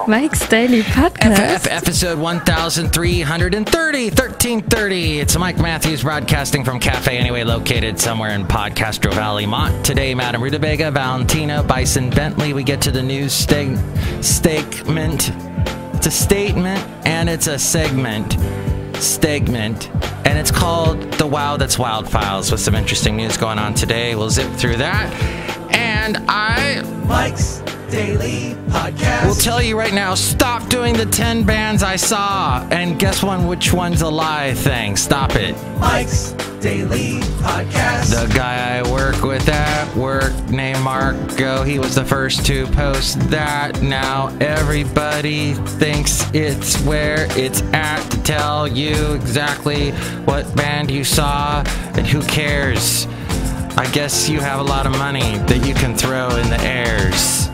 Mike's Daily Podcast. Episode 1330. It's Mike Matthews broadcasting from Café Anyway, located somewhere in Podcastro Valley, Mont. Today, Madame Rootabega, Valentino, Bison Bentley. We get to the news statement. It's a statement and it's a segment. And it's called The Wow That's Wild Files, with some interesting news going on today. We'll zip through that. And Mike's Daily Podcast. We'll tell you right now, stop doing the 10 bands I saw and guess which one's a lie thing. Stop it. Mike's Daily Podcast. The guy I work with at work named Marco, he was the first to post that. Now everybody thinks it's where it's at to tell you exactly what band you saw, and who cares? I guess you have a lot of money that you can throw in the airs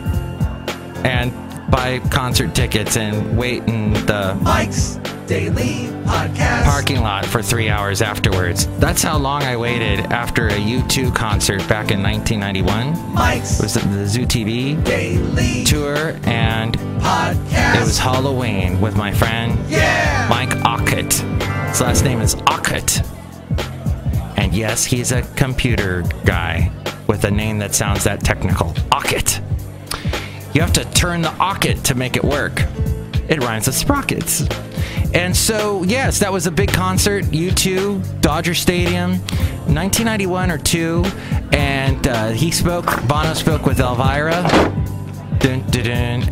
and buy concert tickets and wait in the Mike's Daily Podcast parking lot for 3 hours afterwards. That's how long I waited after a U2 concert back in 1991. Mike's. It was the Zoo TV Daily Tour, and Podcast. It was Halloween with my friend Mike Ockett. His last name is Ockett. And yes, he's a computer guy with a name that sounds that technical. Ockett. You have to turn the Ockett to make it work. It rhymes with sprockets. And so, yes, that was a big concert. U2, Dodger Stadium, 1991 or 2. And Bono spoke with Elvira.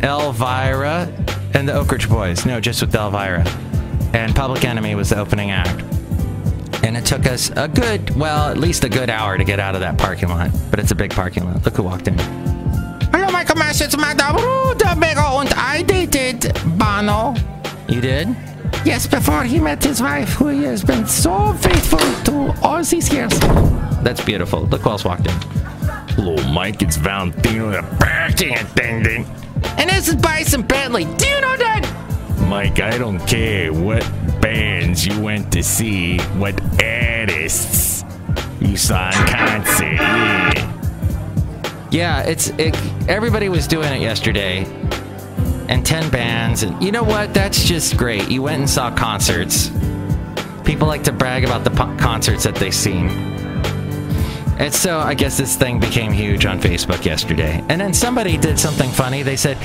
Elvira and the Oak Ridge Boys. No, just with Elvira. And Public Enemy was the opening act. And it took us at least a good hour to get out of that parking lot. But it's a big parking lot. Look who walked in. Hello, my commercial. It's Madame Rootabega, and I dated Bono. You did? Yes, before he met his wife, who has been so faithful to all these years. That's beautiful. Look who else walked in. Hello, Mike. It's Valentino, the parking attendant. And this is Bison Bentley. Do you know that? Mike, I don't care what bands you went to see, what artists you saw in concert. Yeah, everybody was doing it yesterday. And 10 bands, and you know what? That's just great. You went and saw concerts. People like to brag about the concerts that they've seen. And so I guess this thing became huge on Facebook yesterday. And then somebody did something funny. They said,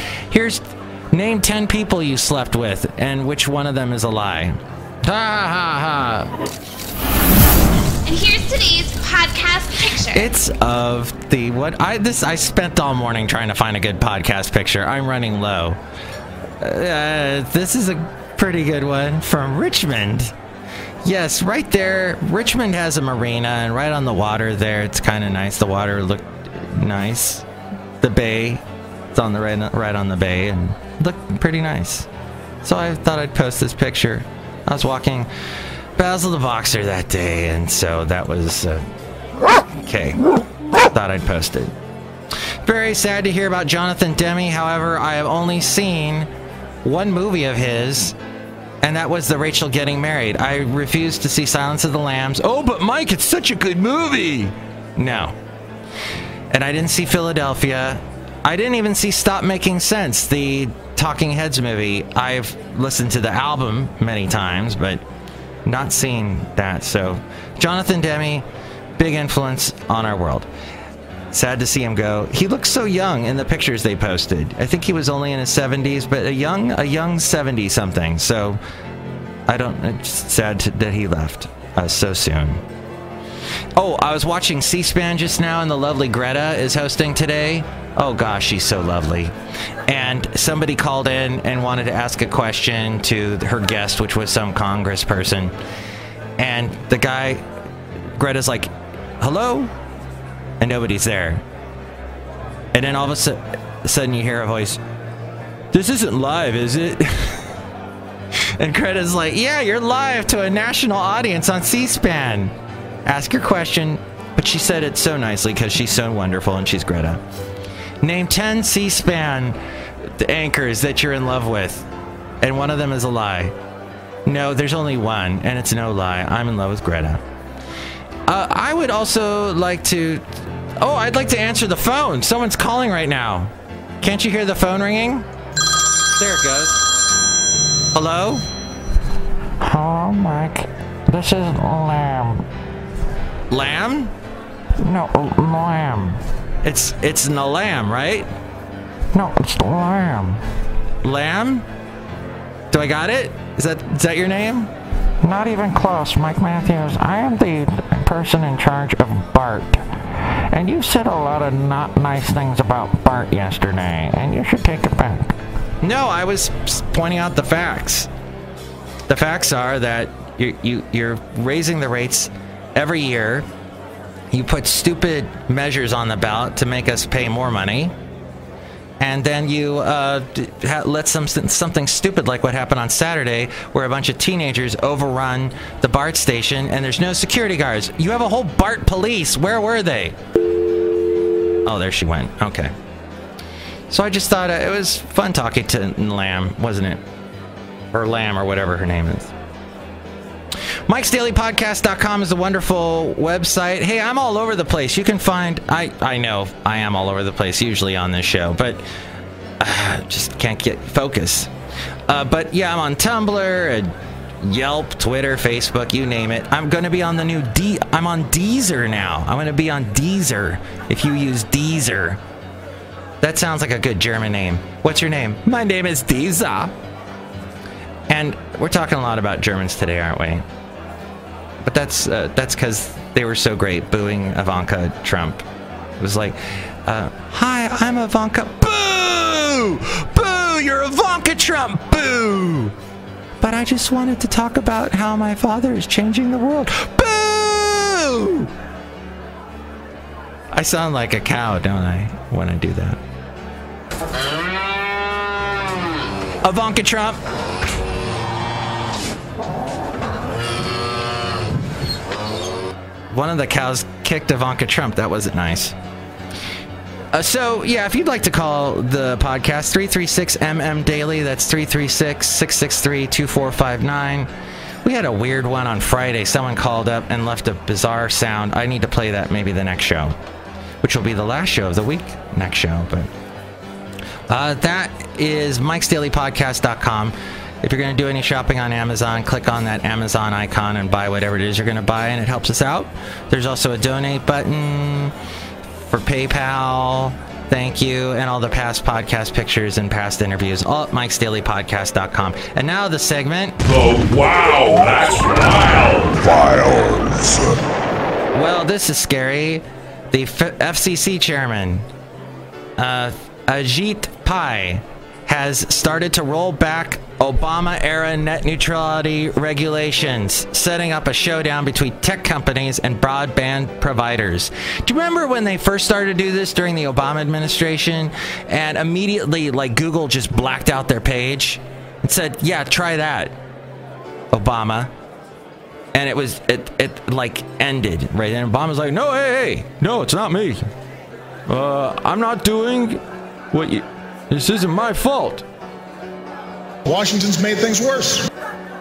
name 10 people you slept with, and which one of them is a lie. Ha ha ha. And here's today's podcast picture. It's of I spent all morning trying to find a good podcast picture. I'm running low. This is a pretty good one from Richmond. Yes, right there. Richmond has a marina, and right on the water there, it's kind of nice. The water looked nice. The bay, it's on the right on the bay, and looked pretty nice. So I thought I'd post this picture. I was walking Basil the Boxer that day, and so that was okay. Thought I'd post it. Very sad to hear about Jonathan Demme. However, I have only seen one movie of his, and that was the Rachel Getting Married. I refused to see Silence of the Lambs. Oh, but Mike, it's such a good movie. No. And I didn't see Philadelphia. I didn't even see Stop Making Sense, the Talking Heads movie. I've listened to the album many times, but not seen that. So Jonathan Demme, big influence on our world. Sad to see him go. He looks so young in the pictures they posted. I think he was only in his 70s, but a young 70 something. So it's sad that he left so soon. Oh, I was watching C-SPAN just now, and the lovely Greta is hosting today. Oh gosh, she's so lovely. And somebody called in and wanted to ask a question to her guest, which was some congressperson. And the guy, Greta's like, hello? And nobody's there. And then all of a sudden you hear a voice, this isn't live, is it? And Greta's like, yeah, you're live to a national audience on C-SPAN. Ask your question. But she said it so nicely because she's so wonderful and she's Greta. Name 10 C-SPAN anchors that you're in love with, and one of them is a lie. No, there's only one, and it's no lie. I'm in love with Greta. I would also like to... I'd like to answer the phone. Someone's calling right now. Can't you hear the phone ringing? There it goes. Hello? Hello, Mike. This is Lamb. Lamb? No, Lamb. It's the lamb, right? No, it's Lamb. Lamb? Do I got it? Is that your name? Not even close, Mike Matthews. I am the person in charge of Bart. And you said a lot of not nice things about Bart yesterday, and you should take it back. No, I was pointing out the facts. The facts are that you're raising the rates every year. You put stupid measures on the ballot to make us pay more money. And then you let something stupid like what happened on Saturday, where a bunch of teenagers overrun the BART station and there's no security guards. You have a whole BART police. Where were they? Oh, there she went. Okay. So I just thought it was fun talking to Lamb, wasn't it? Or Lamb, or whatever her name is. Mike'sDailyPodcast.com is a wonderful website. Hey, I'm all over the place. You can find... I know I am all over the place usually on this show, but just can't get focus. But yeah, I'm on Tumblr, Yelp, Twitter, Facebook, you name it. I'm going to be on the new I'm on Deezer now. I'm going to be on Deezer if you use Deezer. That sounds like a good German name. What's your name? My name is Deezer. And we're talking a lot about Germans today, aren't we? But that's because they were so great booing Ivanka Trump. It was like, hi, I'm Ivanka. Boo! Boo! You're Ivanka Trump! Boo! But I just wanted to talk about how my father is changing the world. Boo! I sound like a cow, don't I, when I do that? Ivanka Trump. One of the cows kicked Ivanka Trump. That wasn't nice. So, yeah, if you'd like to call the podcast, 336-MM Daily. That's 336-663-2459. We had a weird one on Friday. Someone called up and left a bizarre sound. I need to play that maybe the next show, which will be the last show of the week next show. But that is Mike'sDailyPodcast.com. If you're going to do any shopping on Amazon, click on that Amazon icon and buy whatever it is you're going to buy, and it helps us out. There's also a donate button for PayPal. Thank you. And all the past podcast pictures and past interviews, all at Mike'sDailyPodcast.com. And now the segment. Oh, wow, that's wild. Files. Well, this is scary. The FCC chairman, Ajit Pai, has started to roll back Obama-era net neutrality regulations, setting up a showdown between tech companies and broadband providers. Do you remember when they first started to do this during the Obama administration, and immediately, like, Google just blacked out their page and said, yeah, try that, Obama. And it like ended, right? And Obama's like, no, hey, no, it's not me. I'm not doing what you... This isn't my fault. Washington's made things worse.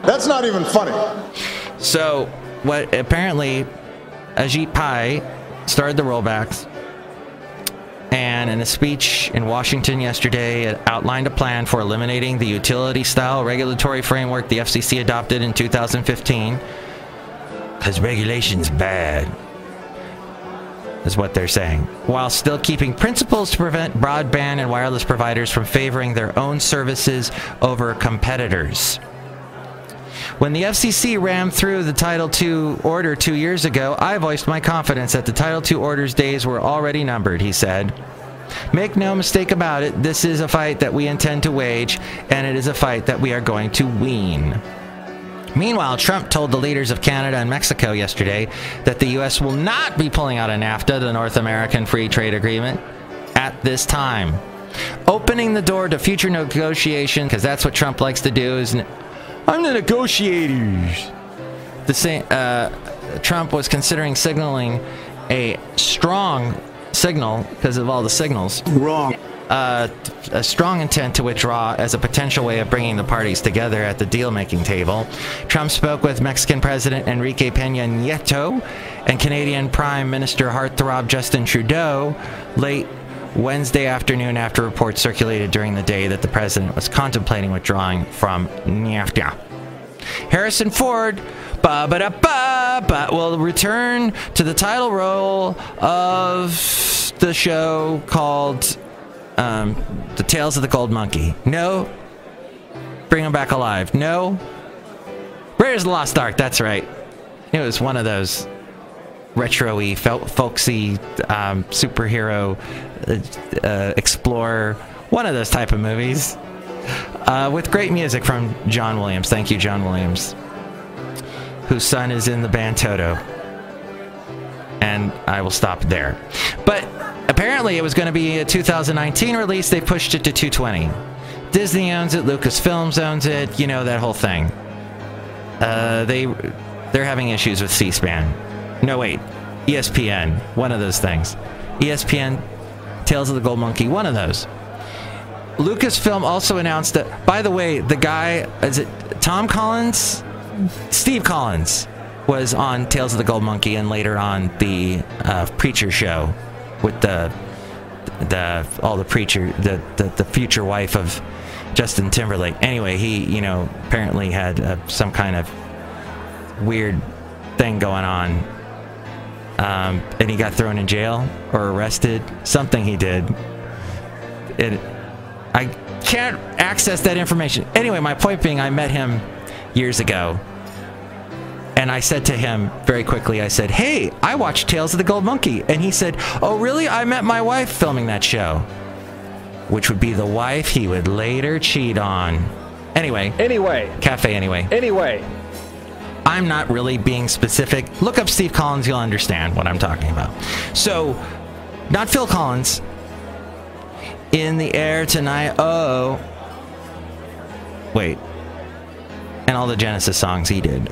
That's not even funny. So, what apparently Ajit Pai started the rollbacks, and in a speech in Washington yesterday, it outlined a plan for eliminating the utility-style regulatory framework the FCC adopted in 2015, because regulation's bad, is what they're saying, while still keeping principles to prevent broadband and wireless providers from favoring their own services over competitors. When the FCC rammed through the Title II order 2 years ago, I voiced my confidence that the Title II order's days were already numbered, he said. Make no mistake about it, this is a fight that we intend to wage, and it is a fight that we are going to win. Meanwhile, Trump told the leaders of Canada and Mexico yesterday that the U.S. will not be pulling out of NAFTA, the North American Free Trade Agreement, at this time, opening the door to future negotiations, because that's what Trump likes to do, is I'm the negotiators. The same, Trump was considering signaling a strong signal, because of all the signals. Wrong. A strong intent to withdraw as a potential way of bringing the parties together at the deal-making table. Trump spoke with Mexican President Enrique Peña Nieto and Canadian Prime Minister heartthrob Justin Trudeau late Wednesday afternoon after reports circulated during the day that the president was contemplating withdrawing from NAFTA. Harrison Ford will return to the title role of the show called The Tales of the Gold Monkey. No. Bring him back alive. No. Raiders of the Lost Ark. That's right. It was one of those retro-y, folksy superhero explorer, one of those type of movies with great music from John Williams. Thank you, John Williams, whose son is in the band Toto. And I will stop there. But apparently it was going to be a 2019 release. They pushed it to 2020. Disney owns it. Lucasfilms owns it. You know, that whole thing. They're having issues with C-SPAN. No, wait. ESPN. One of those things. ESPN, Tales of the Gold Monkey. One of those. Lucasfilm also announced that, by the way, the guy, is it Tom Collins? Steve Collins was on Tales of the Gold Monkey and later on the Preacher show with the future wife of Justin Timberlake. Anyway, he, apparently had some kind of weird thing going on. And he got thrown in jail or arrested. Something he did. I can't access that information. Anyway, my point being, I met him years ago. And I said to him very quickly, I said, "Hey, I watched Tales of the Gold Monkey." And he said, "Oh, really? I met my wife filming that show." Which would be the wife he would later cheat on. Anyway. Café Anyway. I'm not really being specific. Look up Steve Collins, you'll understand what I'm talking about. So, not Phil Collins. In the air tonight. Oh. Wait. And all the Genesis songs he did.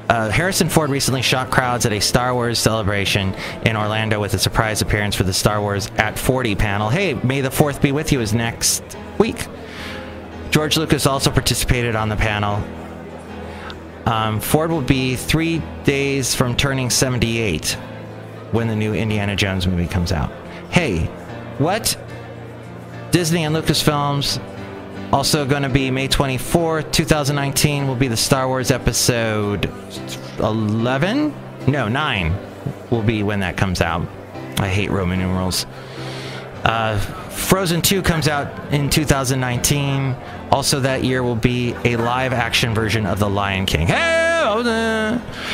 Harrison Ford recently shocked crowds at a Star Wars celebration in Orlando with a surprise appearance for the Star Wars at 40 panel. Hey, May the 4th be with you is next week. George Lucas also participated on the panel. Ford will be 3 days from turning 78 when the new Indiana Jones movie comes out. Hey, what? Disney and Lucasfilms also going to be May 24th, 2019 will be the Star Wars episode 11? No, 9 will be when that comes out. I hate Roman numerals. Frozen 2 comes out in 2019. Also that year will be a live-action version of The Lion King. Hey!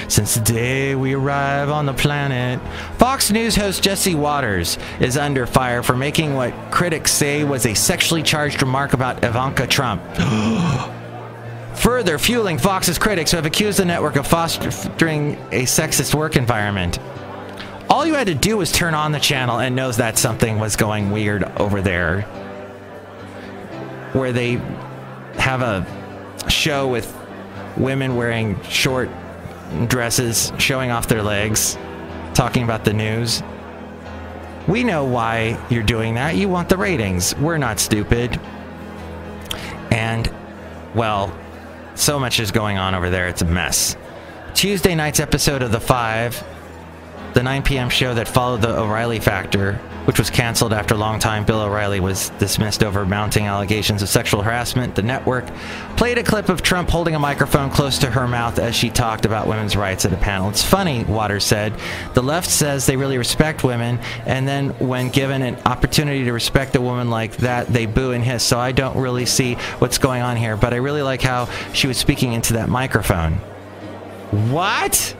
Since the day we arrive on the planet. Fox News host Jesse Waters is under fire for making what critics say was a sexually charged remark about Ivanka Trump. Further fueling Fox's critics who have accused the network of fostering a sexist work environment. All you had to do was turn on the channel and know that something was going weird over there. Where they have a show with women wearing short dresses, showing off their legs, talking about the news. We know why you're doing that. You want the ratings. We're not stupid. And, well, so much is going on over there. It's a mess. Tuesday night's episode of The Five, the 9 p.m. show that followed the O'Reilly Factor, which was canceled after a long time Bill O'Reilly was dismissed over mounting allegations of sexual harassment. The network played a clip of Trump holding a microphone close to her mouth as she talked about women's rights at a panel. It's funny, Waters said. The left says they really respect women, and then when given an opportunity to respect a woman like that, they boo and hiss. So I don't really see what's going on here, but I really like how she was speaking into that microphone. What?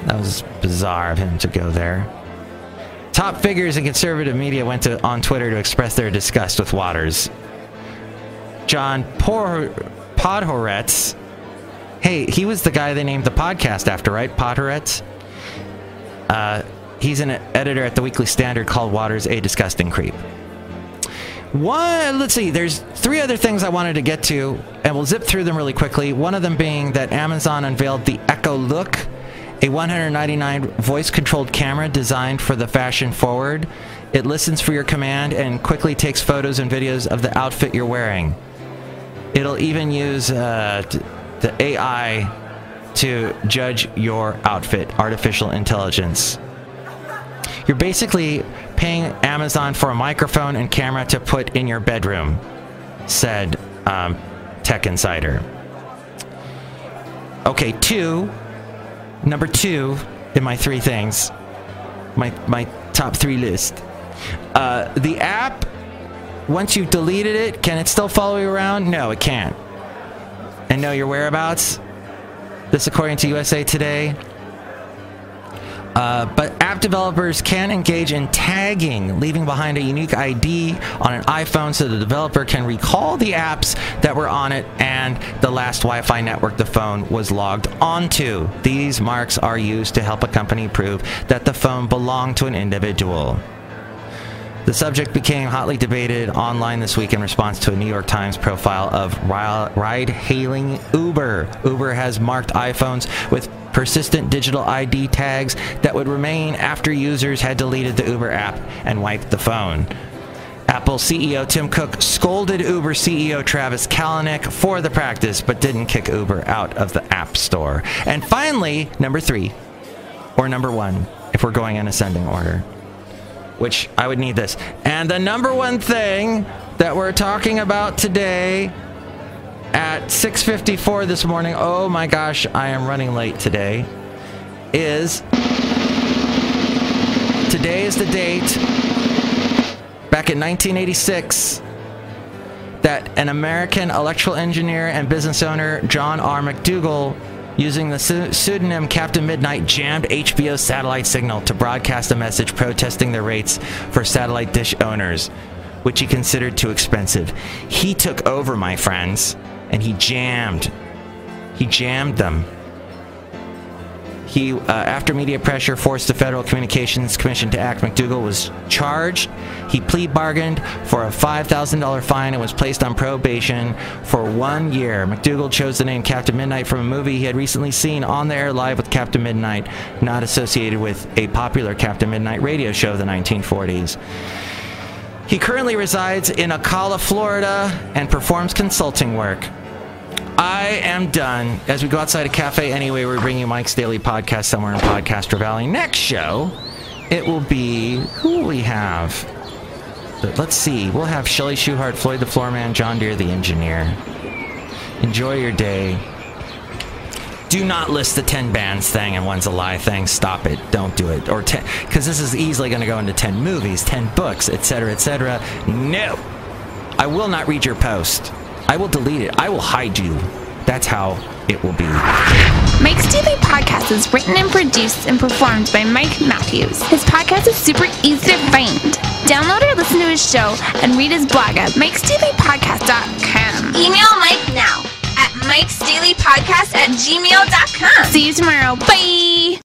That was bizarre of him to go there. Top figures in conservative media went on Twitter to express their disgust with Waters. John Podhoretz. Hey, he was the guy they named the podcast after, right? Podhoretz? He's an editor at the Weekly Standard, called Waters a disgusting creep. Let's see, there's 3 other things I wanted to get to, and we'll zip through them really quickly. One of them being that Amazon unveiled the Echo Look, a $199 voice-controlled camera designed for the fashion-forward. It listens for your command and quickly takes photos and videos of the outfit you're wearing. It'll even use the AI to judge your outfit, artificial intelligence. You're basically paying Amazon for a microphone and camera to put in your bedroom, said Tech Insider. Okay, number 2 in my 3 things, my top 3 list. The app, once you've deleted it, can it still follow you around? No, it can't. And know your whereabouts? This according to USA Today. But app developers can engage in tagging, leaving behind a unique ID on an iPhone so the developer can recall the apps that were on it and the last Wi-Fi network the phone was logged onto. These marks are used to help a company prove that the phone belonged to an individual. The subject became hotly debated online this week in response to a New York Times profile of ride-hailing Uber. Uber has marked iPhones with persistent digital ID tags that would remain after users had deleted the Uber app and wiped the phone. Apple CEO Tim Cook scolded Uber CEO Travis Kalanick for the practice, but didn't kick Uber out of the App Store. And finally, number 3, or number 1, if we're going in ascending order, which I would need this. And the number 1 thing that we're talking about today at 6:54 this morning, oh my gosh, I am running late today, today is the date, back in 1986, that an American electrical engineer and business owner, John R. McDougall, using the pseudonym Captain Midnight, jammed HBO's satellite signal to broadcast a message protesting the rates for satellite dish owners, which he considered too expensive. He took over, my friends, and he jammed them. He, after media pressure forced the Federal Communications Commission to act, McDougall was charged. He plea bargained for a $5,000 fine and was placed on probation for 1 year. McDougall chose the name Captain Midnight from a movie he had recently seen on the air live with Captain Midnight, not associated with a popular Captain Midnight radio show of the 1940s. He currently resides in Ocala, Florida, and performs consulting work. I am done. As we go outside of Café Anyway, we're bringing you Mike's Daily Podcast somewhere in Podcaster Valley. Next show, it will be... Who will we have? Let's see. We'll have Chely Shoehart, Floyd the Floorman, John Deere the Engineer. Enjoy your day. Do not list the 10 bands thing and one's a lie thing. Stop it. Don't do it. Or 10, because this is easily going to go into 10 movies, 10 books, etc., etc. No. I will not read your post. I will delete it. I will hide you. That's how it will be. Mike's Daily Podcast is written and produced and performed by Mike Matthews. His podcast is super easy to find. Download or listen to his show and read his blog at mikesdailypodcast.com. Email Mike now at mikesdailypodcast@gmail.com. See you tomorrow. Bye!